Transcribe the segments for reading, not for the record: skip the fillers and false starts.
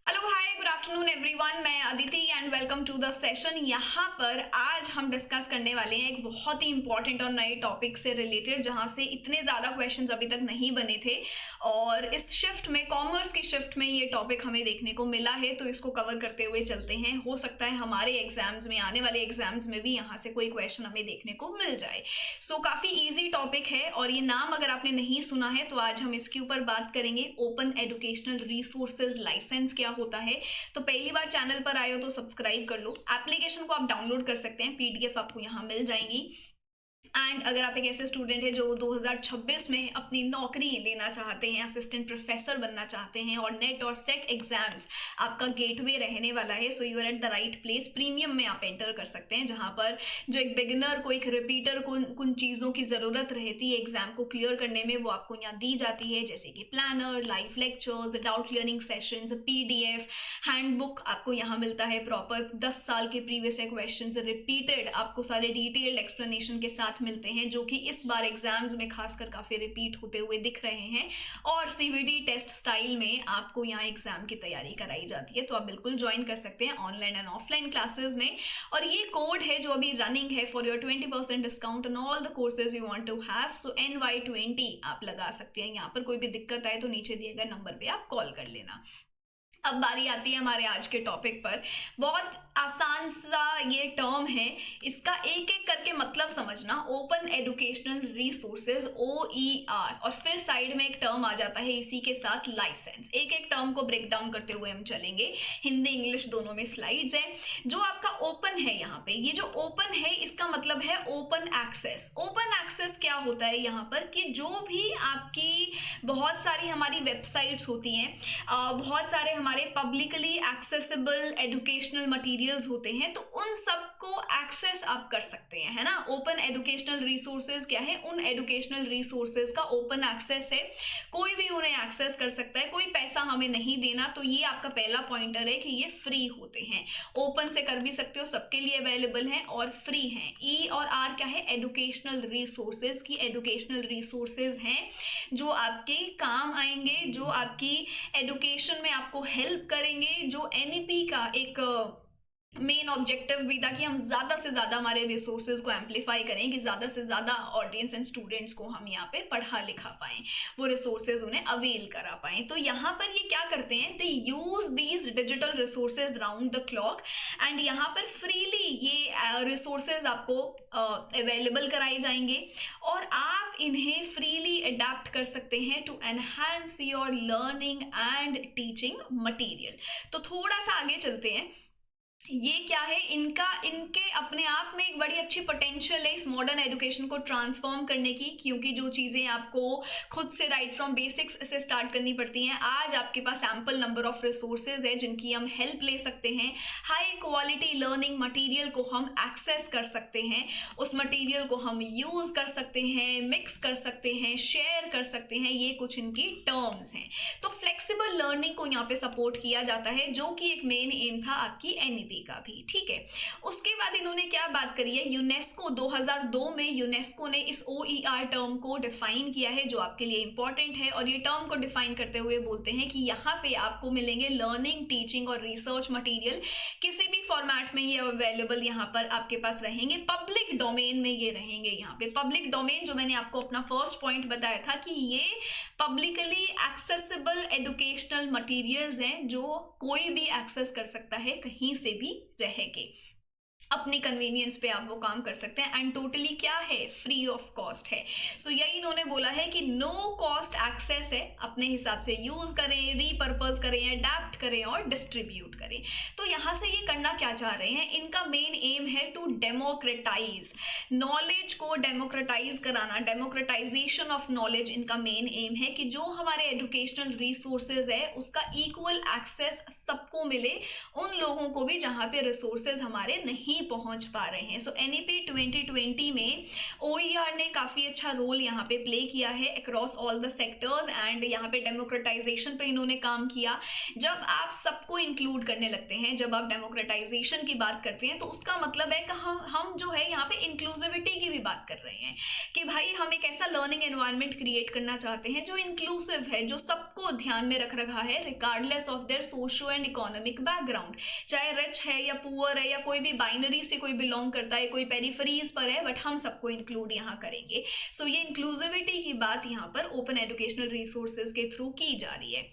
Hello hi good afternoon everyone, मैं Aditi and welcome to the session. यहाँ पर आज हम डिस्कस करने वाले हैं एक बहुत ही इंपॉर्टेंट और नए टॉपिक से रिलेटेड, जहाँ से इतने ज़्यादा क्वेश्चंस अभी तक नहीं बने थे और इस शिफ्ट में, कॉमर्स की शिफ्ट में ये टॉपिक हमें देखने को मिला है, तो इसको कवर करते हुए चलते हैं। हो सकता है हमारे एग्जाम्स में, आने वाले एग्जाम्स में भी यहाँ से कोई क्वेश्चन हमें देखने को मिल जाए। सो काफ़ी ईजी टॉपिक है और ये नाम अगर आपने नहीं सुना है तो आज हम इसके ऊपर बात करेंगे। ओपन एजुकेशनल रिसोर्सेज लाइसेंस क्या होता है। तो पहली बार चैनल पर आए हो तो सब्सक्राइब कर लो। एप्लीकेशन को आप डाउनलोड कर सकते हैं, पीडीएफ आपको यहाँ मिल जाएंगी। एंड अगर आप एक ऐसे स्टूडेंट है जो 2026 में अपनी नौकरी लेना चाहते हैं, असिस्टेंट प्रोफेसर बनना चाहते हैं और नेट और सेट एग्जाम्स आपका गेटवे रहने वाला है, so you are at the right place. Premium में आप एंटर कर सकते हैं, जहां पर जो एक बिगिनर को, एक रिपीटर को कुछ चीज़ों की ज़रूरत रहती है एग्जाम को क्लियर करने में, वो आपको यहाँ दी जाती है, जैसे कि planner, live lectures, doubt clearing sessions, PDF, handbook आपको यहाँ मिलता है प्रॉपर। 10 साल के प्रीवियस क्वेश्चन रिपीटेड आपको सारे डिटेल्ड एक्सप्लेनेशन के साथ मिलते हैं, जो कि इस बार एग्जाम्स में खासकर काफी रिपीट होते हुए दिख रहे हैं। और सीवीडी टेस्ट स्टाइल में आपको यहाँ एग्जाम की तैयारी कराई जाती है, तो आप बिल्कुल ज्वाइन कर सकते हैं ऑनलाइन एंड ऑफलाइन क्लासेस में। और ये कोड है जो अभी रनिंग है for your 20% discount on all the courses you want to have. So NY20 आप लगा सकते हैं। यहाँ पर कोई भी दिक्कत आए तो नीचे दिए गए नंबर पे आप कॉल कर लेना। अब बारी आती है हमारे आज के टॉपिक पर। बहुत आसान सा ये टर्म है, इसका एक एक करके मतलब समझना। ओपन एजुकेशनल रिसोर्सेज, OER, और फिर साइड में एक टर्म आ जाता है इसी के साथ, लाइसेंस। एक एक टर्म को ब्रेक डाउन करते हुए हम चलेंगे। हिंदी इंग्लिश दोनों में स्लाइड्स है। जो आपका ओपन है यहाँ पे, ये जो ओपन है इसका मतलब है ओपन एक्सेस। ओपन एक्सेस क्या होता है यहाँ पर, कि जो भी आपकी बहुत सारी हमारी वेबसाइट्स होती हैं, बहुत सारे हमारे पब्लिकली एक्सेसिबल एजुकेशनल मटेरियल्स होते हैं, तो उन सबको एक्सेस आप कर सकते हैं, है ना। ओपन एजुकेशनल रिसोर्सेज क्या है, उन एजुकेशनल रिसोर्सेज का ओपन एक्सेस है, कोई भी उन्हें एक्सेस कर सकता है, कोई पैसा हमें नहीं देना। तो ये आपका पहला पॉइंटर है कि ये फ्री होते हैं। ओपन से कर भी सकते हो, सबके लिए अवेलेबल है और फ्री हैं। E और R क्या है, एजुकेशनल रिसोर्सेज की एजुकेशनल रिसोर्सेज हैं जो आपके काम आएंगे, जो आपकी एजुकेशन में आपको हेल्प करेंगे, जो NEP का एक मेन ऑब्जेक्टिव भी था कि हम ज़्यादा से ज़्यादा हमारे रिसोर्सेज को एम्पलीफाई करें, कि ज़्यादा से ज़्यादा ऑडियंस एंड स्टूडेंट्स को हम यहाँ पे पढ़ा लिखा पाएँ, वो रिसोर्सेज उन्हें अवेल करा पाएँ। तो यहाँ पर ये क्या करते हैं, they use these digital resources round the clock and यहाँ पर फ्रीली ये रिसोर्सेज आपको अवेलेबल कराए जाएंगे और आप इन्हें फ्रीली अडेप्ट कर सकते हैं to enhance your learning and teaching material. तो थोड़ा सा आगे चलते हैं। ये क्या है, इनके अपने आप में एक बड़ी अच्छी पोटेंशियल है इस मॉडर्न एजुकेशन को ट्रांसफॉर्म करने की, क्योंकि जो चीज़ें आपको खुद से राइट फ्रॉम बेसिक्स से स्टार्ट करनी पड़ती हैं, आज आपके पास एम्पल नंबर ऑफ रिसोर्सेज है जिनकी हम हेल्प ले सकते हैं। हाई क्वालिटी लर्निंग मटेरियल को हम एक्सेस कर सकते हैं, उस मटेरियल को हम यूज़ कर सकते हैं, मिक्स कर सकते हैं, शेयर कर सकते हैं। ये कुछ इनकी टर्म्स हैं। तो फ्लेक्सिबल लर्निंग को यहाँ पे सपोर्ट किया जाता है, जो कि एक मेन एम था आपकी NEP का भी, ठीक है। उसके बाद इन्होंने क्या बात करी है, यूनेस्को 2002 में यूनेस्को ने इस OER टर्म को डिफाइन किया है, जो आपके लिए इंपॉर्टेंट है। और ये टर्म को डिफाइन करते हुए बोलते हैं कि यहाँ पे आपको मिलेंगे लर्निंग, टीचिंग और रिसर्च मटेरियल, किसी भी फॉर्मेट में ये अवेलेबल यहाँ पर आपके पास रहेंगे। पब्लिक डोमेन में ये रहेंगे। यहाँ पे पब्लिक डोमेन, जो मैंने आपको अपना फर्स्ट पॉइंट बताया था कि ये पब्लिकली एक्सेसिबल एजुकेशनल मटेरियल्स हैं, जो कोई भी एक्सेस कर सकता है, कहीं से भी रहेंगे। अपनी कन्वीनियंस पे आप वो काम कर सकते हैं एंड टोटली क्या है, फ्री ऑफ कॉस्ट है। सो यही इन्होंने बोला है कि नो कॉस्ट एक्सेस है, अपने हिसाब से यूज करें, रीपर्पज करें, अडेप्ट करें और डिस्ट्रीब्यूट करें। तो यहाँ से ये करना क्या चाह रहे हैं, इनका मेन एम है टू डेमोक्रेटाइज नॉलेज को, डेमोक्रेटाइज कराना, डेमोक्रेटाइजेशन ऑफ नॉलेज इनका मेन एम है, कि जो हमारे एजुकेशनल रिसोर्सेज है उसका इक्वल एक्सेस सबको मिले, उन लोगों को भी जहाँ पे रिसोर्सेज हमारे नहीं नहीं पहुंच पा रहे हैं। सो NEP 2020 में OER ने काफ़ी अच्छा रोल यहाँ पे प्ले किया है across all the sectors, and यहाँ पे डेमोक्रेटाइजेशन पे इन्होंने काम किया। जब आप सबको इंक्लूड करने लगते हैं, जब आप डेमोक्रेटाइजेशन की बात करते हैं, तो उसका मतलब है कि हम जो है यहाँ पे इंक्लूसिविटी की भी बात कर रहे हैं कि भाई हम एक ऐसा लर्निंग एनवायरनमेंट क्रिएट करना चाहते हैं जो इंक्लूसिव है, जो सबको ध्यान में रख रखा है regardless of their socio and economic background, चाहे रिच है या पुअर है या कोई भी बाइनरी से कोई बिलोंग करता है, कोई पेरिफेरीज पर है, बट हम सबको इंक्लूड यहाँ करेंगे। सो ये इंक्लूसिविटी की बात यहाँ पर ओपन एजुकेशनल रिसोर्सेज के थ्रू की जा रही है।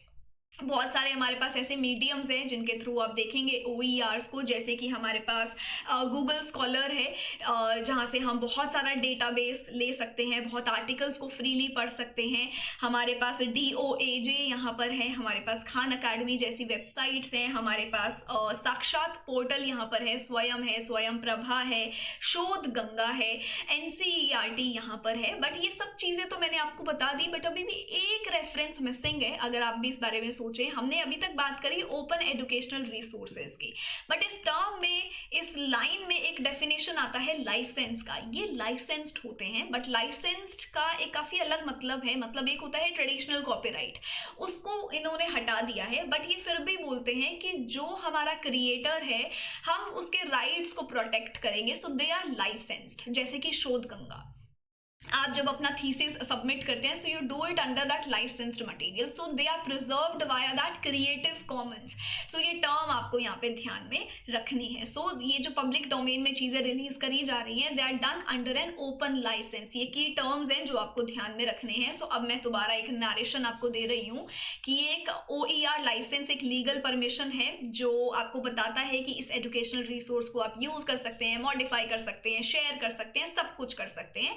बहुत सारे हमारे पास ऐसे मीडियम्स हैं जिनके थ्रू आप देखेंगे OERs को, जैसे कि हमारे पास गूगल स्कॉलर है, जहाँ से हम बहुत सारा डेटाबेस ले सकते हैं, बहुत आर्टिकल्स को फ्रीली पढ़ सकते हैं। हमारे पास DOAJ यहाँ पर है, हमारे पास खान अकेडमी जैसी वेबसाइट्स हैं, हमारे पास साक्षात पोर्टल यहाँ पर है, स्वयं प्रभा है, शोध गंगा है, NCERT यहाँ पर है। बट ये सब चीज़ें तो मैंने आपको बता दी, बट अभी भी एक रेफरेंस मिसिंग है। अगर आप भी इस बारे में सोचें, हमने अभी तक बात करी ओपन एजुकेशनल रिसोर्सेज की, बट इस टर्म में, इस लाइन में एक डेफिनेशन आता है लाइसेंस का। ये लाइसेंस्ड होते हैं, बट लाइसेंस्ड का एक काफी अलग मतलब है। मतलब एक होता है ट्रेडिशनल कॉपीराइट, उसको इन्होंने हटा दिया है, बट ये फिर भी बोलते हैं कि जो हमारा क्रिएटर है, हम उसके राइट्स को प्रोटेक्ट करेंगे, सो दे आर लाइसेंस्ड। जैसे कि शोध गंगा, आप जब अपना थीसिस सबमिट करते हैं, so you do it under that licensed material, so they are preserved via that creative commons. सो ये टर्म आपको यहाँ पे ध्यान में रखनी है। सो ये जो पब्लिक डोमेन में चीज़ें रिलीज करी जा रही हैं, they are done under an open license. ये की टर्म्स हैं जो आपको ध्यान में रखने हैं। सो अब मैं दोबारा एक नरेशन आपको दे रही हूँ कि एक OER लाइसेंस एक लीगल परमिशन है जो आपको बताता है कि इस एजुकेशनल रिसोर्स को आप यूज कर सकते हैं, मॉडिफाई कर सकते हैं, शेयर कर सकते हैं, सब कुछ कर सकते हैं,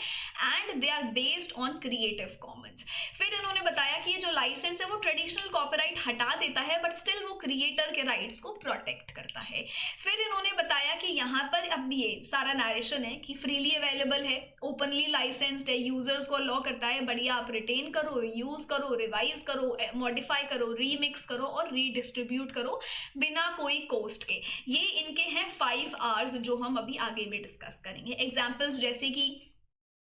and they are based on creative commons. फिर इन्होंने बताया कि ये जो लाइसेंस है वो ट्रेडिशनल कॉपीराइट हटा देता है, बट स्टिल वो क्रिएटर के राइट्स को प्रोटेक्ट करता है। फिर इन्होंने बताया कि यहाँ पर अब ये सारा नरेशन है कि फ्रीली अवेलेबल है, ओपनली लाइसेंस्ड है, यूजर्स को अलाउ करता है, बढ़िया आप रिटेन करो, यूज करो, रिवाइज करो, मॉडिफाई करो, रीमिक्स करो और रीडिस्ट्रीब्यूट करो बिना कोई कॉस्ट के। ये इनके हैं 5 Rs जो हम अभी आगे भी डिस्कस करेंगे। एग्जाम्पल्स जैसे कि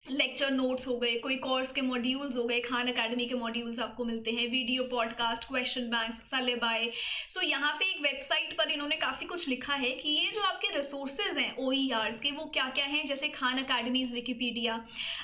लेक्चर नोट्स हो गए, कोई कोर्स के मॉड्यूल्स हो गए, खान अकेडमी के मॉड्यूल्स आपको मिलते हैं, वीडियो पॉडकास्ट, क्वेश्चन बैंक्स, सलेबाई। सो यहाँ पे एक वेबसाइट पर इन्होंने काफ़ी कुछ लिखा है कि ये जो आपके रिसोर्सेज हैं OERs के, वो क्या क्या हैं। जैसे खान अकेडमीज विकिपीडिया,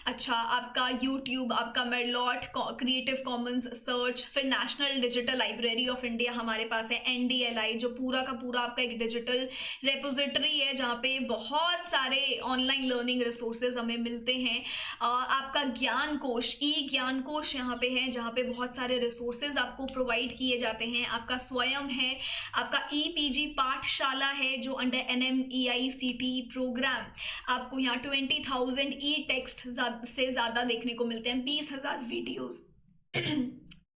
अच्छा आपका यूट्यूब, आपका मेरलॉट, क्रिएटिव कॉमन्स सर्च, फिर national digital library of India हमारे पास है, NDLI जो पूरा का पूरा आपका एक डिजिटल रेपोजिटरी है जहाँ पे बहुत सारे ऑनलाइन लर्निंग रिसोर्सेज हमें मिलते हैं। आपका ज्ञान कोश, ज्ञान कोश यहाँ पे है जहाँ पे बहुत सारे रिसोर्सेज आपको प्रोवाइड किए जाते हैं। आपका स्वयं है, आपका EPG पाठशाला है जो अंडर NMEICT प्रोग्राम, आपको यहाँ 20,000 टेक्स्ट से ज़्यादा देखने को मिलते हैं, 20,000 वीडियोज़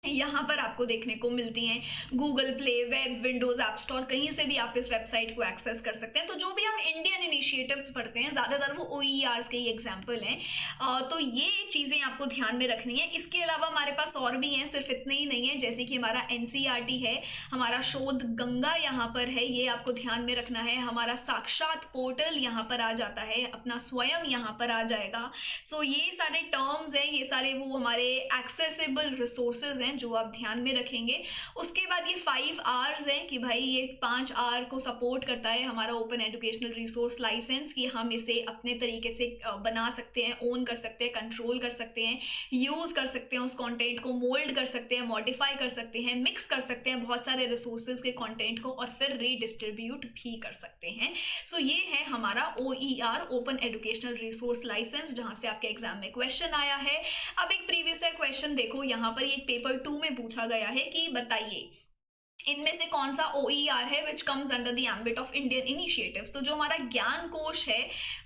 यहाँ पर आपको देखने को मिलती हैं। Google play, web, Windows app store, कहीं से भी आप इस वेबसाइट को एक्सेस कर सकते हैं। तो जो भी हम इंडियन इनिशिएटिव्स पढ़ते हैं, ज़्यादातर वो OERs के ही एग्जाम्पल हैं। तो ये चीज़ें आपको ध्यान में रखनी है। इसके अलावा हमारे पास और भी हैं, सिर्फ इतने ही नहीं है। जैसे कि हमारा NCERT है, हमारा शोध गंगा यहाँ पर है, ये आपको ध्यान में रखना है। हमारा साक्षात पोर्टल यहाँ पर आ जाता है, अपना स्वयं यहाँ पर आ जाएगा। सो ये सारे टर्म्स हैं, ये सारे वो हमारे एक्सेसिबल रिसोर्सेज हैं जो आप ध्यान में रखेंगे। उसके बाद ये 5 Rs हैं कि भाई ये 5 R को सपोर्ट करता है हमारा ओपन एजुकेशनल रिसोर्स लाइसेंस, कि हम इसे अपने तरीके से बना सकते हैं, ओन कर सकते हैं, कंट्रोल कर सकते हैं, यूज कर सकते हैं, उस कंटेंट को मोल्ड कर सकते हैं, मॉडिफाई कर सकते हैं, मिक्स कर सकते हैं बहुत सारे रिसोर्सेज के कंटेंट को, और फिर रीडिस्ट्रीब्यूट भी कर सकते हैं। सो ये है हमारा OER open educational resource license, जहां से आपके एग्जाम में क्वेश्चन आया है। अब एक प्रीवियस क्वेश्चन देखो, यहाँ पर एक पेपर 2 में पूछा गया है कि बताइए इनमें से कौन सा OER है which comes under the ambit of Indian initiatives. तो जो हमारा ज्ञान कोश है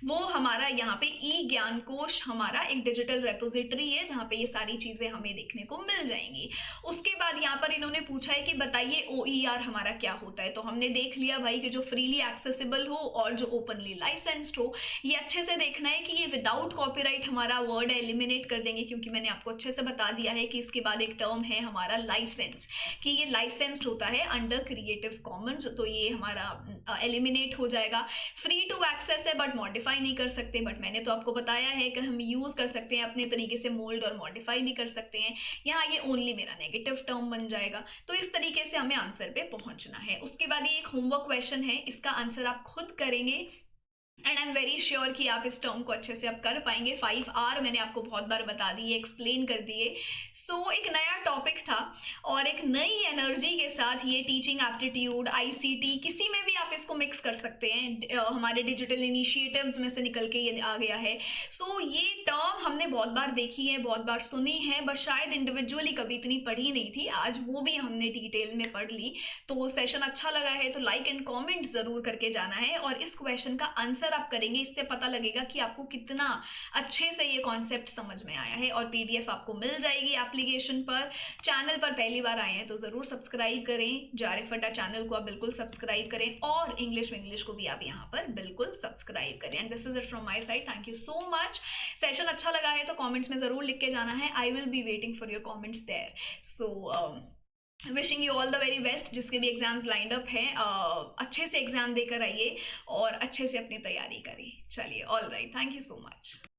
वो हमारा यहाँ पे ज्ञान कोश हमारा एक डिजिटल रेपोजिटरी है जहाँ पे ये सारी चीजें हमें देखने को मिल जाएंगी। उसके बाद यहाँ पर इन्होंने पूछा है कि बताइए OER हमारा क्या होता है। तो हमने देख लिया भाई कि जो फ्रीली एक्सेसिबल हो और जो ओपनली लाइसेंस्ड हो। ये अच्छे से देखना है कि ये विदाउट कॉपीराइट हमारा वर्ड एलिमिनेट कर देंगे, क्योंकि मैंने आपको अच्छे से बता दिया है कि इसके बाद एक टर्म है हमारा लाइसेंस, कि ये लाइसेंस्ड होता है अंडर क्रिएटिव कॉमन्स, तो ये हमारा एलिमिनेट हो जाएगा। फ्री टू एक्सेस है बट मॉडिफाई नहीं कर सकते, बट मैंने तो आपको बताया है कि हम यूज़ कर सकते हैं अपने तरीके से, मोल्ड और मॉडिफाई भी कर सकते हैं। यहाँ ये ओनली मेरा नेगेटिव टर्म बन जाएगा। तो इस तरीके से हमें आंसर पे पहुंचना है। उसके बाद ये एक होमवर्क क्वेश्चन है, इसका आंसर आप खुद करेंगे and I am very sure कि आप इस टर्म को अच्छे से आप कर पाएंगे। 5R मैंने आपको बहुत बार बता दिए, एक्सप्लेन कर दिए। एक नया टॉपिक था और एक नई एनर्जी के साथ ये टीचिंग एप्टीट्यूड, ICT, किसी में भी आप इसको मिक्स कर सकते हैं। हमारे डिजिटल इनिशिएटिव्स में से निकल के ये आ गया है। ये टर्म हमने बहुत बार देखी है, बहुत बार सुनी है, बट शायद इंडिविजुअली कभी इतनी पढ़ी नहीं थी। आज वो भी हमने डिटेल में पढ़ ली। तो सेशन अच्छा लगा है तो लाइक एंड कॉमेंट जरूर करके जाना है, और इस क्वेश्चन का आंसर आप करेंगे, इससे पता लगेगा कि आपको कितना अच्छे से ये कॉन्सेप्ट समझ में आया है। और PDF आपको मिल जाएगी एप्लीकेशन पर। चैनल पर पहली बार आए हैं तो जरूर सब्सक्राइब करें, जारिफ अड्डा चैनल को आप बिल्कुल सब्सक्राइब करें, और इंग्लिश को भी आप यहाँ पर बिल्कुल सब्सक्राइब करें। And this is it from my side, thank you so much. Session अच्छा लगा है तो कमेंट्स में जरूर लिख के जाना है, I will be waiting for your comments there. Wishing you all the very best. जिसके भी एग्जाम्स लाइंड अप हैं, अच्छे से एग्जाम देकर आइए और अच्छे से अपनी तैयारी करिए। चलिए, all right, thank you so much.